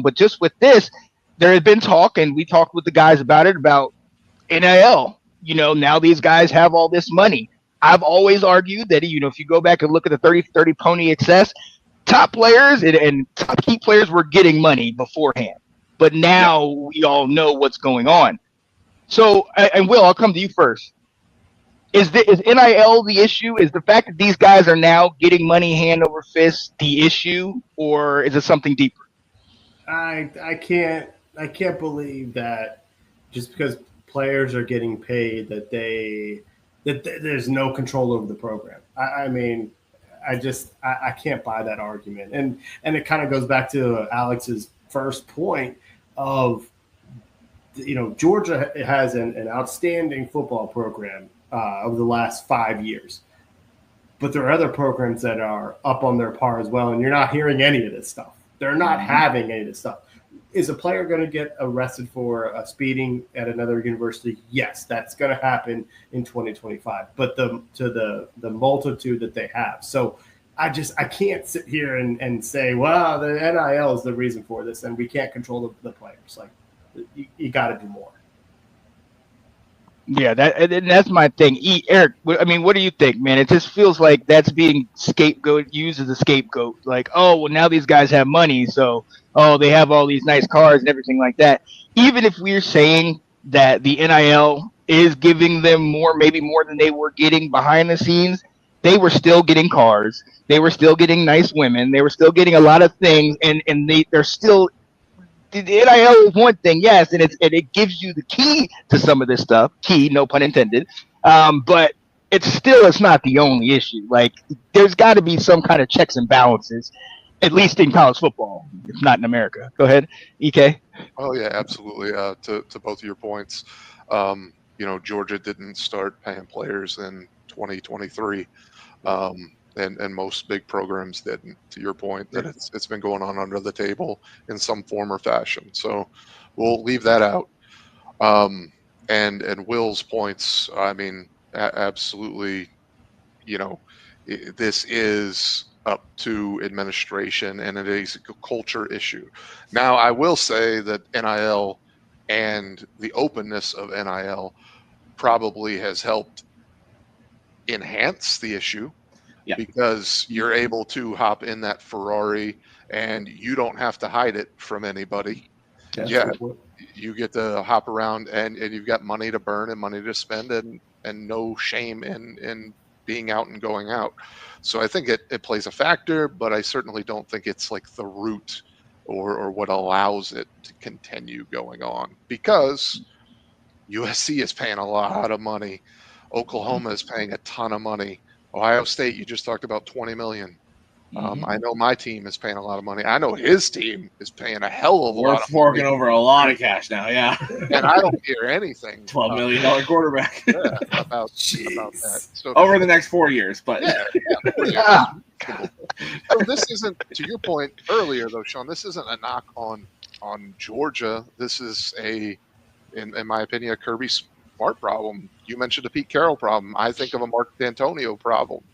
But just with this, there had been talk, and we talked with the guys about it, about NIL. Now these guys have all this money. I've always argued that, if you go back and look at the 30-30 pony excess, top players and top key players were getting money beforehand. But Yep. now we all know what's going on. So, and Will, I'll come to you first. Is NIL the issue? Is the fact that these guys are now getting money hand over fist the issue, or is it something deeper? I can't believe that just because players are getting paid that there's no control over the program. I mean, I can't buy that argument, and it kind of goes back to Alex's first point of Georgia has an outstanding football program over the last 5 years, but there are other programs that are up on their par as well, and you're not hearing any of this stuff. They're not having any of this stuff. Is a player going to get arrested for speeding at another university? Yes, that's going to happen in 2025. But to the multitude that they have, so I can't sit here and say, well, the NIL is the reason for this, and we can't control the players. Like you got to do more. Yeah, that's my thing. Eric, what do you think, man? It just feels like that's being used as a scapegoat. Like, oh, well, now these guys have money, so they have all these nice cars and everything like that. Even if we're saying that the NIL is giving them more, maybe more than they were getting behind the scenes, they were still getting cars. They were still getting nice women. They were still getting a lot of things, and they're still. The NIL is one thing, yes, and it gives you the key to some of this stuff. Key, no pun intended. But it's not the only issue. Like, there's got to be some kind of checks and balances, at least in college football, if not in America. Go ahead, EK. Oh yeah, absolutely. To both of your points, Georgia didn't start paying players in 2023. And most big programs didn't. To your point, that it's been going on under the table in some form or fashion. So we'll leave that out. And Will's points, I mean, absolutely. This is up to administration, and it is a culture issue. Now, I will say that NIL and the openness of NIL probably has helped enhance the issue. Yeah. Because you're able to hop in that Ferrari and you don't have to hide it from anybody. Yeah, you get to hop around and you've got money to burn and money to spend and no shame in being out and going out. So I think it plays a factor, but I certainly don't think it's like the root or what allows it to continue going on, because USC is paying a lot of money. Oklahoma is paying a ton of money. Ohio State, you just talked about $20 million. I know my team is paying a lot of money. I know his team is paying a hell of a lot of money. We're forking over a lot of cash now, yeah. And I don't hear anything. $12 million quarterback. Yeah, about that. So, over the next 4 years, but yeah. So this isn't, to your point earlier though, Sean, this isn't a knock on Georgia. This is in my opinion, a Kirby Smart problem. You mentioned a Pete Carroll problem. I think of a Mark D'Antonio problem.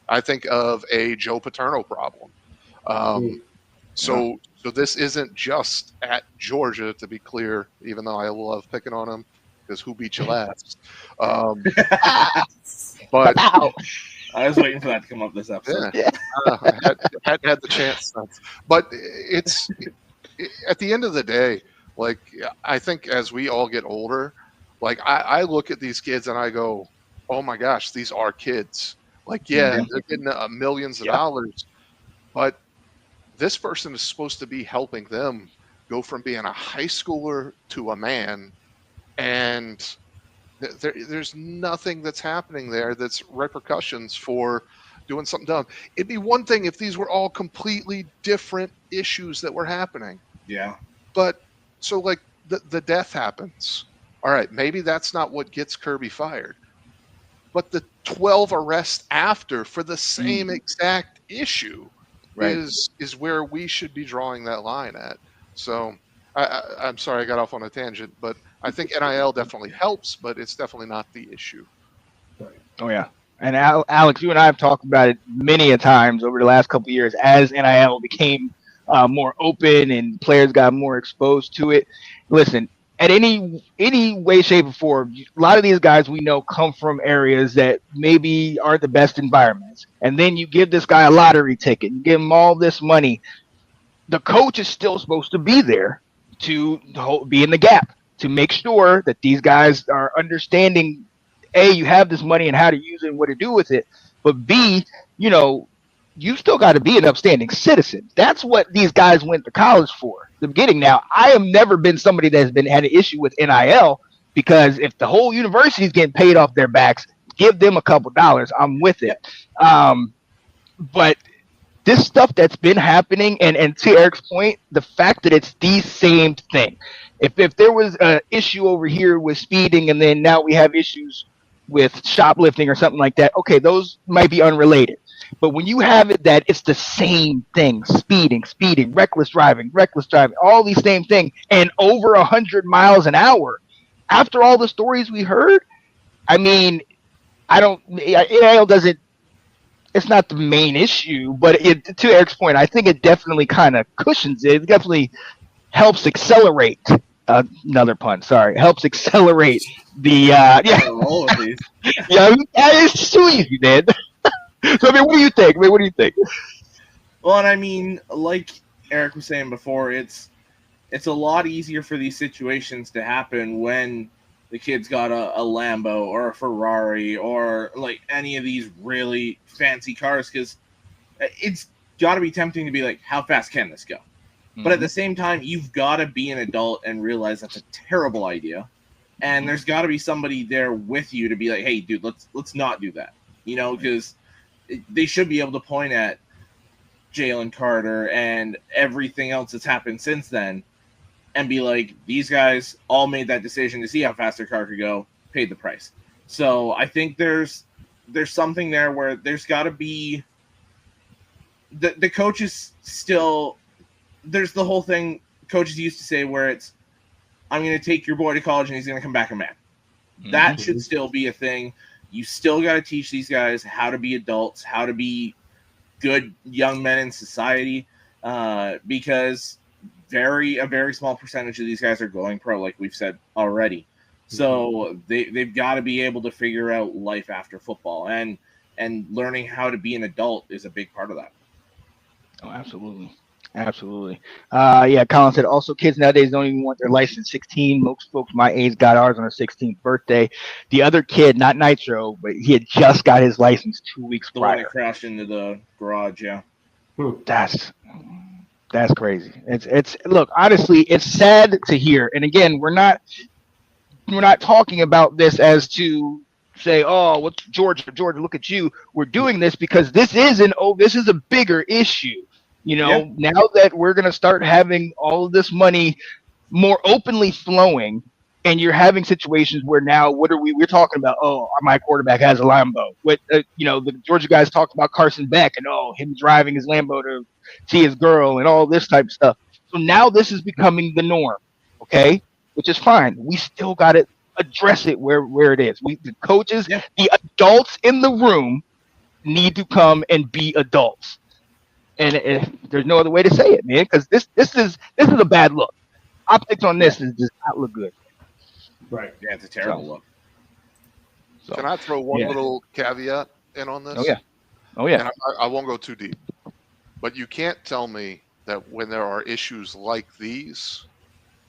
I think of a Joe Paterno problem. So this isn't just at Georgia, to be clear, even though I love picking on them, because who beat you last? But I was waiting for that to come up this episode. Yeah. I had the chance. But it's at the end of the day, like, I think as we all get older, like I look at these kids and I go, oh my gosh, these are kids. Like, they're getting millions of dollars, but this person is supposed to be helping them go from being a high schooler to a man, and there's nothing that's happening there that's repercussions for doing something dumb. It'd be one thing if these were all completely different issues that were happening. Yeah. But so, like, the death happens. All right, maybe that's not what gets Kirby fired. But the 12 arrests after for the same exact issue is where we should be drawing that line at. So I'm sorry I got off on a tangent, but I think NIL definitely helps, but it's definitely not the issue. Oh, yeah. And Alex, you and I have talked about it many a times over the last couple of years as NIL became more open and players got more exposed to it. Listen, at any way, shape, or form, a lot of these guys we know come from areas that maybe aren't the best environments. And then you give this guy a lottery ticket, you give him all this money. The coach is still supposed to be there to be in the gap to make sure that these guys are understanding, A, you have this money and how to use it and what to do with it. But B, you still got to be an upstanding citizen. That's what these guys went to college for. The beginning. Now, I have never been somebody that's had an issue with NIL, because if the whole university is getting paid off their backs, give them a couple dollars. I'm with it. But this stuff that's been happening, and to Eric's point, the fact that it's the same thing. If there was an issue over here with speeding, and then now we have issues with shoplifting or something like that, okay, those might be unrelated. But when you have it that it's the same thing, speeding, reckless driving, all these same things, and over 100 miles an hour, after all the stories we heard, I mean, NIL doesn't, it's not the main issue, but to Eric's point, I think it definitely kind of cushions it. It definitely helps accelerate. Another pun. Sorry, helps accelerate the. All of these. It's too easy, man. So I mean, what do you think? Well, and I mean, like Eric was saying before, it's a lot easier for these situations to happen when the kid's got a Lambo or a Ferrari or like any of these really fancy cars, because it's got to be tempting to be like, how fast can this go? Mm-hmm. But at the same time, you've got to be an adult and realize that's a terrible idea. And there's got to be somebody there with you to be like, hey, dude, let's not do that. Because they should be able to point at Jalen Carter and everything else that's happened since then and be like, these guys all made that decision to see how fast their car could go, paid the price. So I think there's something there where there's got to be the coaches still. There's the whole thing coaches used to say where it's, I'm going to take your boy to college and he's going to come back a man. Mm-hmm. That should still be a thing. You still got to teach these guys how to be adults, how to be good young men in society, because a very small percentage of these guys are going pro, like we've said already. So they've got to be able to figure out life after football, and learning how to be an adult is a big part of that. Oh, absolutely. Colin said also kids nowadays don't even want their license 16. Most folks my age got ours on our 16th birthday. The other kid, not Nitro, but he had just got his license 2 weeks prior. The one that crashed into the garage, yeah. That's crazy. It's look, honestly, it's sad to hear. And again, we're not talking about this as to say, oh, what's Georgia, look at you. We're doing this because this is a bigger issue. Now that we're going to start having all of this money more openly flowing, and you're having situations where now we're talking about, oh, my quarterback has a Lambo. The Georgia guys talked about Carson Beck and him driving his Lambo to see his girl and all this type of stuff. So now this is becoming the norm, okay? Which is fine. We still got to address it where it is. The coaches, the adults in the room need to come and be adults. And there's no other way to say it, man, because this is a bad look. Optics on this does not look good. Right. Yeah, it's a terrible look. So, can I throw one little caveat in on this? Oh yeah. And I won't go too deep. But you can't tell me that when there are issues like these,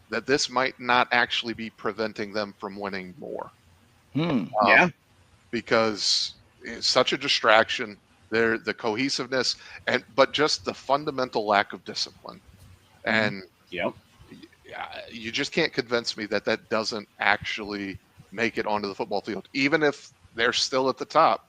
that this might not actually be preventing them from winning more. Because it's such a distraction. The cohesiveness, but just the fundamental lack of discipline. And you just can't convince me that doesn't actually make it onto the football field, even if they're still at the top.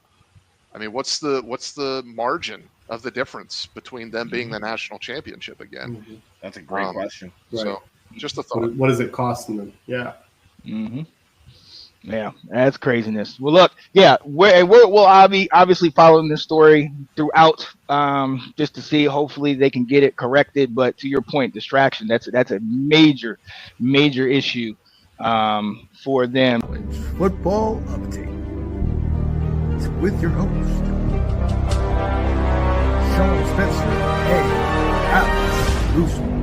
I mean, what's the margin of the difference between them being the national championship again? Mm-hmm. That's a great question. Right. So just a thought. What is it costing them? Yeah. Mm-hmm. Yeah, that's craziness. Well, look, we'll obviously following this story throughout, just to see. Hopefully, they can get it corrected. But to your point, distraction. That's a major issue for them. Football Update with your host, Sean Spencer. Hey, Alex. Jerusalem.